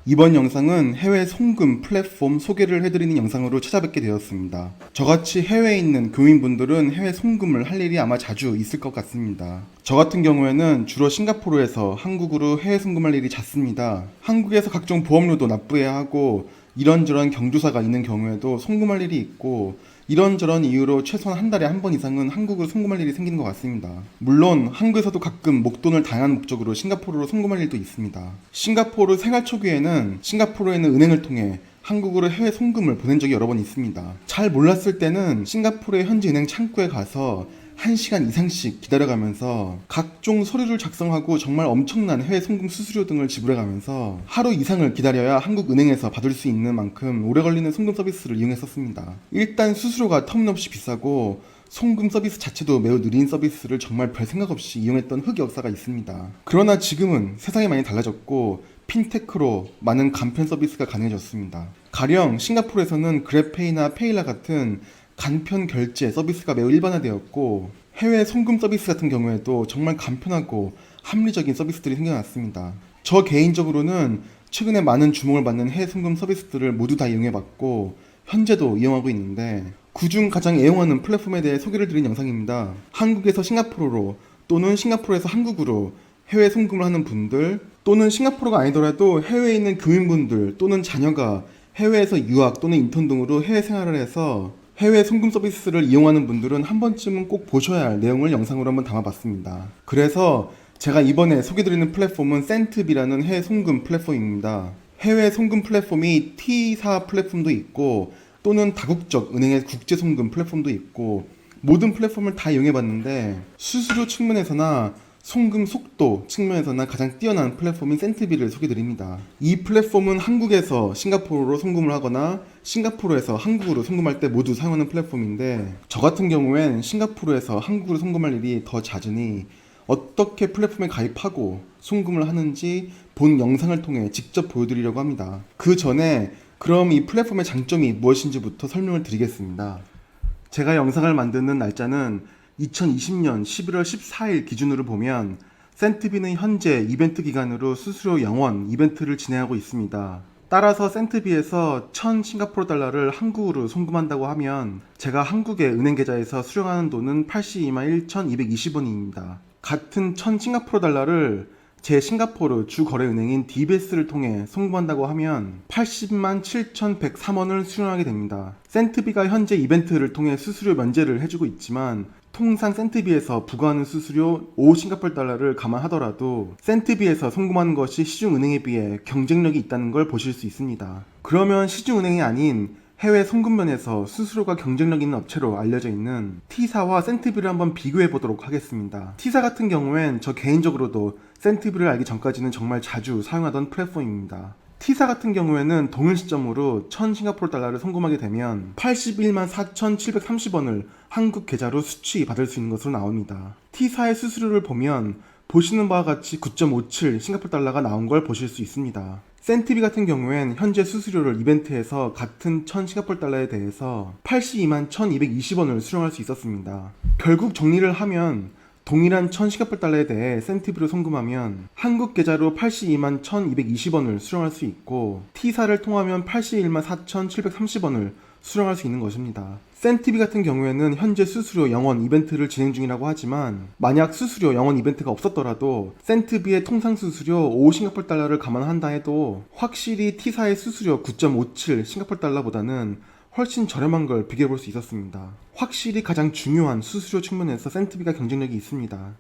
이번 영상은 해외 송금 플랫폼 소개를 해드리는 영상으로 찾아뵙게 되었습니다. 저같이 해외에 있는 교민분들은 해외 송금을 할 일이 아마 자주 있을 것 같습니다. 저 같은 경우에는 주로 싱가포르에서 한국으로 해외 송금할 일이 잦습니다. 한국에서 각종 보험료도 납부해야 하고 이런저런 경조사가 있는 경우에도 송금할 일이 있고 이런저런 이유로 최소한 한 달에 한 번 이상은 한국으로 송금할 일이 생기는 것 같습니다. 물론 한국에서도 가끔 목돈을 다양한 목적으로 싱가포르로 송금할 일도 있습니다. 싱가포르 생활 초기에는 싱가포르에 있는 은행을 통해 한국으로 해외 송금을 보낸 적이 여러 번 있습니다. 잘 몰랐을 때는 싱가포르의 현지 은행 창구에 가서 1시간 이상씩 기다려가면서 각종 서류를 작성하고 정말 엄청난 해외 송금 수수료 등을 지불해가면서 하루 이상을 기다려야 한국 은행에서 받을 수 있는 만큼 오래 걸리는 송금 서비스를 이용했었습니다. 일단 수수료가 터무니없이 비싸고 송금 서비스 자체도 매우 느린 서비스를 정말 별 생각 없이 이용했던 흑역사가 있습니다. 그러나 지금은 세상이 많이 달라졌고 핀테크로 많은 간편 서비스가 가능해졌습니다. 가령 싱가포르에서는 그랩페이나 페일라 같은 간편 결제 서비스가 매우 일반화되었고 해외 송금 서비스 같은 경우에도 정말 간편하고 합리적인 서비스들이 생겨났습니다. 저 개인적으로는 최근에 많은 주목을 받는 해외 송금 서비스들을 모두 다 이용해봤고 현재도 이용하고 있는데 그중 가장 애용하는 플랫폼에 대해 소개를 드린 영상입니다. 한국에서 싱가포르로 또는 싱가포르에서 한국으로 해외 송금을 하는 분들 또는 싱가포르가 아니더라도 해외에 있는 교민분들 또는 자녀가 해외에서 유학 또는 인턴 등으로 해외 생활을 해서 해외 송금 서비스를 이용하는 분들은 한 번쯤은 꼭 보셔야 할 내용을 영상으로 한번 담아봤습니다. 그래서 제가 이번에 소개드리는 플랫폼은 센트비라는 해외 송금 플랫폼입니다. 해외 송금 플랫폼이 T사 플랫폼도 있고 또는 다국적 은행의 국제 송금 플랫폼도 있고 모든 플랫폼을 다 이용해봤는데 수수료 측면에서나 송금 속도 측면에서나 가장 뛰어난 플랫폼인 센트비를 소개드립니다. 이 플랫폼은 한국에서 싱가포르로 송금을 하거나 싱가포르에서 한국으로 송금할 때 모두 사용하는 플랫폼인데 저 같은 경우엔 싱가포르에서 한국으로 송금할 일이 더 잦으니 어떻게 플랫폼에 가입하고 송금을 하는지 본 영상을 통해 직접 보여드리려고 합니다. 그 전에 그럼 이 플랫폼의 장점이 무엇인지부터 설명을 드리겠습니다. 제가 영상을 만드는 날짜는 2020년 11월 14일 기준으로 보면 센트비는 현재 이벤트 기간으로 수수료 0원 이벤트를 진행하고 있습니다. 따라서 센트비에서 1000 싱가포르 달러를 한국으로 송금한다고 하면 제가 한국의 은행 계좌에서 수령하는 돈은 82만 1,220원입니다. 같은 1000 싱가포르 달러를 제 싱가포르 주 거래은행인 DBS를 통해 송금한다고 하면 80만 7,103원을 수령하게 됩니다. 센트비가 현재 이벤트를 통해 수수료 면제를 해주고 있지만 통상 센트비에서 부과하는 수수료 5 싱가포르 달러를 감안하더라도 센트비에서 송금하는 것이 시중은행에 비해 경쟁력이 있다는 걸 보실 수 있습니다. 그러면 시중은행이 아닌 해외 송금면에서 수수료가 경쟁력 있는 업체로 알려져 있는 T사와 센트비를 한번 비교해 보도록 하겠습니다. T사 같은 경우엔 저 개인적으로도 센트비를 알기 전까지는 정말 자주 사용하던 플랫폼입니다. T사 같은 경우에는 동일 시점으로 1000 싱가포르 달러를 송금하게 되면 81만 4,730원을 한국 계좌로 수취 받을 수 있는 것으로 나옵니다. T사의 수수료를 보면 보시는 바와 같이 9.57 싱가포르 달러가 나온 걸 보실 수 있습니다. 센트비 같은 경우엔 현재 수수료를 이벤트에서 같은 1000 싱가포르 달러에 대해서 82만 1220원을 수령할 수 있었습니다. 결국 정리를 하면 동일한 1000 싱가포르 달러에 대해 센트비로 송금하면 한국 계좌로 82만 1220원을 수령할 수 있고 T사를 통하면 81만 4,730원을 수령할 수 있는 것입니다. 센트비 같은 경우에는 현재 수수료 0원 이벤트를 진행 중이라고 하지만 만약 수수료 0원 이벤트가 없었더라도 센트비의 통상 수수료 5 싱가포르 달러를 감안한다 해도 확실히 T사의 수수료 9.57 싱가포르 달러보다는 훨씬 저렴한 걸 비교해 볼 수 있었습니다. 확실히 가장 중요한 수수료 측면에서 센트비가 경쟁력이 있습니다.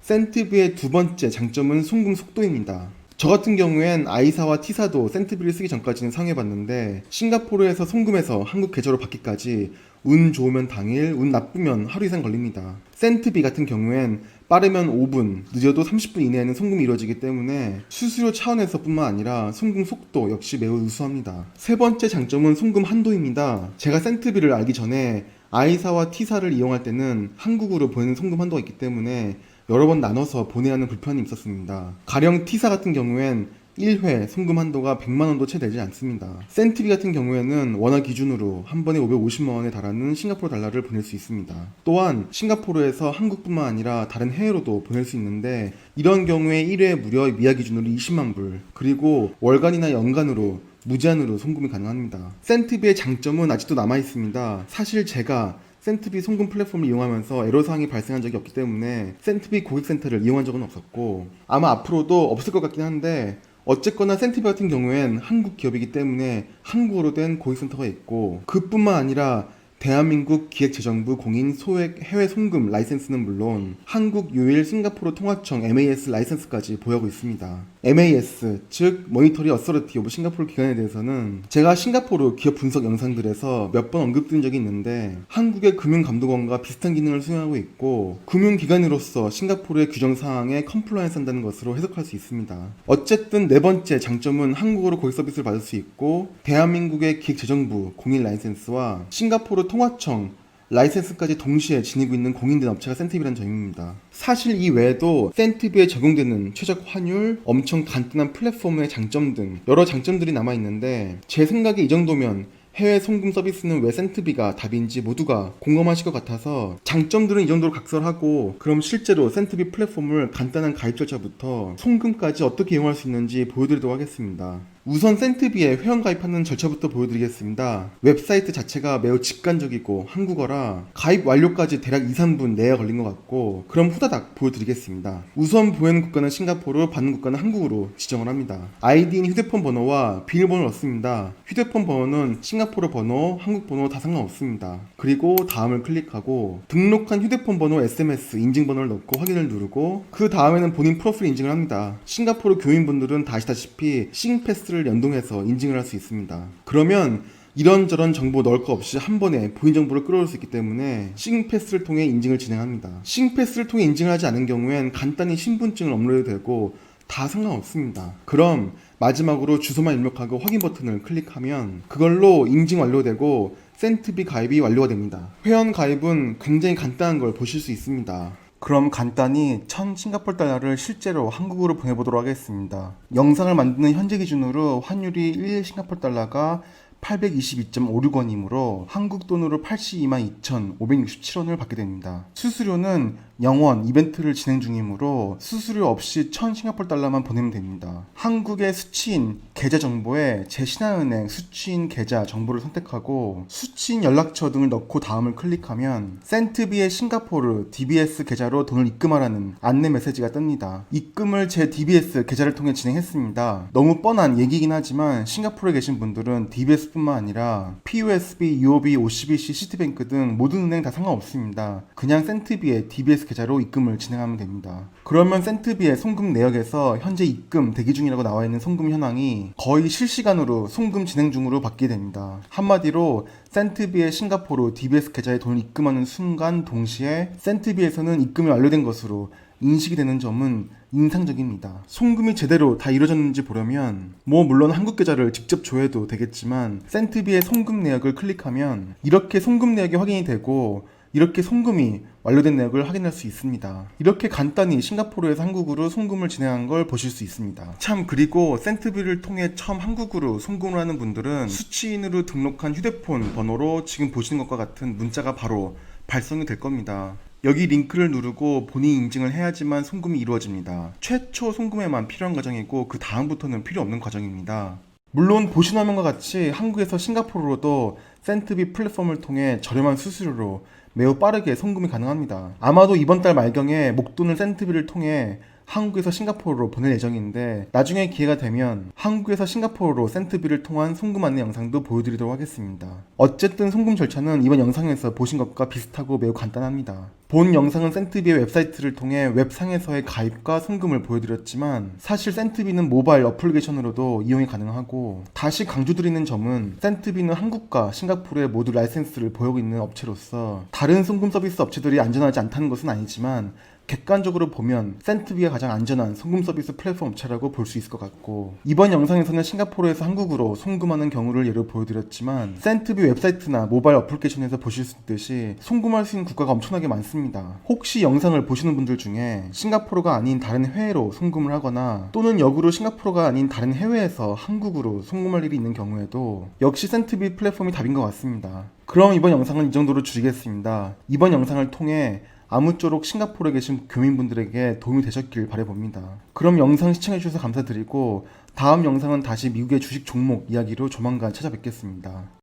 센트비의 두 번째 장점은 송금 속도입니다. 저 같은 경우엔 I사와 T사도 센트비를 쓰기 전까지는 사용해봤는데 싱가포르에서 송금해서 한국 계좌로 받기까지 운 좋으면 당일, 운 나쁘면 하루 이상 걸립니다. 센트비 같은 경우엔 빠르면 5분, 늦어도 30분 이내에는 송금이 이루어지기 때문에 수수료 차원에서 뿐만 아니라 송금 속도 역시 매우 우수합니다. 세 번째 장점은 송금 한도입니다. 제가 센트비를 알기 전에 I사와 T사를 이용할 때는 한국으로 보내는 송금 한도가 있기 때문에 여러 번 나눠서 보내야 하는 불편이 있었습니다. 가령 T사 같은 경우엔 1회 송금 한도가 100만원도 채 되지 않습니다. 센트비 같은 경우에는 원화 기준으로 한 번에 550만원에 달하는 싱가포르 달러를 보낼 수 있습니다. 또한 싱가포르에서 한국뿐만 아니라 다른 해외로도 보낼 수 있는데 이런 경우에 1회 무려 미화 기준으로 20만 불, 그리고 월간이나 연간으로 무제한으로 송금이 가능합니다. 센트비의 장점은 아직도 남아있습니다. 사실 제가 센트비 송금 플랫폼을 이용하면서 애로사항이 발생한 적이 없기 때문에 센트비 고객센터를 이용한 적은 없었고 아마 앞으로도 없을 것 같긴 한데 어쨌거나 센트비 같은 경우엔 한국 기업이기 때문에 한국어로 된 고객센터가 있고 그뿐만 아니라 대한민국 기획재정부 공인 소액 해외 송금 라이센스는 물론 한국 유일 싱가포르 통화청 MAS 라이센스까지 보유하고 있습니다. MAS, 즉 모니터리 어서리티 오브 싱가포르 기관에 대해서는 제가 싱가포르 기업 분석 영상들에서 몇 번 언급드린 적이 있는데 한국의 금융감독원과 비슷한 기능을 수행하고 있고 금융기관으로서 싱가포르의 규정사항에 컴플라이언스 한다는 것으로 해석할 수 있습니다. 어쨌든 네 번째 장점은 한국어로 고객 서비스를 받을 수 있고 대한민국의 기획재정부 공인 라이센스와 싱가포르 통화청 라이센스까지 동시에 지니고 있는 공인된 업체가 센트비라는 점입니다. 사실 이 외에도 센트비에 적용되는 최적 환율, 엄청 간단한 플랫폼의 장점 등 여러 장점들이 남아있는데 제 생각에 이 정도면 해외 송금 서비스는 왜 센트비가 답인지 모두가 공감하실 것 같아서 장점들은 이 정도로 각설하고 그럼 실제로 센트비 플랫폼을 간단한 가입 절차부터 송금까지 어떻게 이용할 수 있는지 보여드리도록 하겠습니다. 우선 센트비에 회원가입하는 절차부터 보여드리겠습니다. 웹사이트 자체가 매우 직관적이고 한국어라 가입 완료까지 대략 2-3분 내에 걸린 것 같고 그럼 후다닥 보여드리겠습니다. 우선 보이는 국가는 싱가포르, 받는 국가는 한국으로 지정을 합니다. 아이디인 휴대폰 번호와 비밀번호를 넣습니다. 휴대폰 번호는 싱가포르 번호, 한국 번호 다 상관없습니다. 그리고 다음을 클릭하고 등록한 휴대폰 번호 SMS 인증번호를 넣고 확인을 누르고 그 다음에는 본인 프로필 인증을 합니다. 싱가포르 교민분들은 다 아시다시피 싱패스를 연동해서 인증을 할 수 있습니다. 그러면 이런저런 정보 넣을 거 없이 한 번에 본인 정보를 끌어올 수 있기 때문에 싱패스를 통해 인증을 진행합니다. 싱패스를 통해 인증을 하지 않은 경우엔 간단히 신분증을 업로드되고 다 상관없습니다. 그럼 마지막으로 주소만 입력하고 확인 버튼을 클릭하면 그걸로 인증 완료되고 센트비 가입이 완료가 됩니다. 회원 가입은 굉장히 간단한 걸 보실 수 있습니다. 그럼 간단히 1000 싱가포르 달러를 실제로 한국으로 보내보도록 하겠습니다. 영상을 만드는 현재 기준으로 환율이 1 싱가포르 달러가 822.56원이므로 한국 돈으로 822,567원을 받게 됩니다. 수수료는 0원 이벤트를 진행 중이므로 수수료 없이 1000 싱가포르 달러만 보내면 됩니다. 한국의 수취인 계좌 정보에 제 신한은행 수취인 계좌 정보를 선택하고 수취인 연락처 등을 넣고 다음을 클릭하면 센트비의 싱가포르 DBS 계좌로 돈을 입금하라는 안내 메시지가 뜹니다. 입금을 제 DBS 계좌를 통해 진행했습니다. 너무 뻔한 얘기긴 하지만 싱가포르에 계신 분들은 DBS뿐만 아니라 POSB, UOB, OCBC, 시티뱅크 등 모든 은행 다 상관없습니다. 그냥 센트비의 DBS 계좌로 입금을 진행하면 됩니다. 그러면 센트비의 송금 내역에서 현재 입금 대기 중이라고 나와 있는 송금 현황이 거의 실시간으로 송금 진행 중으로 바뀌게 됩니다. 한마디로 센트비의 싱가포르 DBS 계좌에 돈을 입금하는 순간 동시에 센트비에서는 입금이 완료된 것으로 인식이 되는 점은 인상적입니다. 송금이 제대로 다 이루어졌는지 보려면 물론 한국 계좌를 직접 조회도 되겠지만 센트비의 송금 내역을 클릭하면 이렇게 송금 내역이 확인이 되고 이렇게 송금이 완료된 내역을 확인할 수 있습니다. 이렇게 간단히 싱가포르에서 한국으로 송금을 진행한 걸 보실 수 있습니다. 참, 그리고 센트비를 통해 처음 한국으로 송금을 하는 분들은 수취인으로 등록한 휴대폰 번호로 지금 보시는 것과 같은 문자가 바로 발송이 될 겁니다. 여기 링크를 누르고 본인 인증을 해야지만 송금이 이루어집니다. 최초 송금에만 필요한 과정이고 그 다음부터는 필요 없는 과정입니다. 물론 보신 화면과 같이 한국에서 싱가포르로도 센트비 플랫폼을 통해 저렴한 수수료로 매우 빠르게 송금이 가능합니다. 아마도 이번 달 말경에 목돈을 센트비를 통해 한국에서 싱가포르로 보낼 예정인데 나중에 기회가 되면 한국에서 싱가포르로 센트비를 통한 송금 안내 영상도 보여드리도록 하겠습니다. 어쨌든 송금 절차는 이번 영상에서 보신 것과 비슷하고 매우 간단합니다. 본 영상은 센트비의 웹사이트를 통해 웹상에서의 가입과 송금을 보여드렸지만 사실 센트비는 모바일 어플리케이션으로도 이용이 가능하고 다시 강조드리는 점은 센트비는 한국과 싱가포르에 모두 라이센스를 보유하고 있는 업체로서 다른 송금 서비스 업체들이 안전하지 않다는 것은 아니지만 객관적으로 보면 센트비가 가장 안전한 송금 서비스 플랫폼 업체라고 볼 수 있을 것 같고, 이번 영상에서는 싱가포르에서 한국으로 송금하는 경우를 예로 보여드렸지만 센트비 웹사이트나 모바일 어플리케이션에서 보실 수 있듯이 송금할 수 있는 국가가 엄청나게 많습니다. 혹시 영상을 보시는 분들 중에 싱가포르가 아닌 다른 해외로 송금을 하거나 또는 역으로 싱가포르가 아닌 다른 해외에서 한국으로 송금할 일이 있는 경우에도 역시 센트비 플랫폼이 답인 것 같습니다. 그럼 이번 영상은 이 정도로 줄이겠습니다. 이번 영상을 통해 아무쪼록 싱가포르에 계신 교민분들에게 도움이 되셨길 바라봅니다. 그럼 영상 시청해주셔서 감사드리고 다음 영상은 다시 미국의 주식 종목 이야기로 조만간 찾아뵙겠습니다.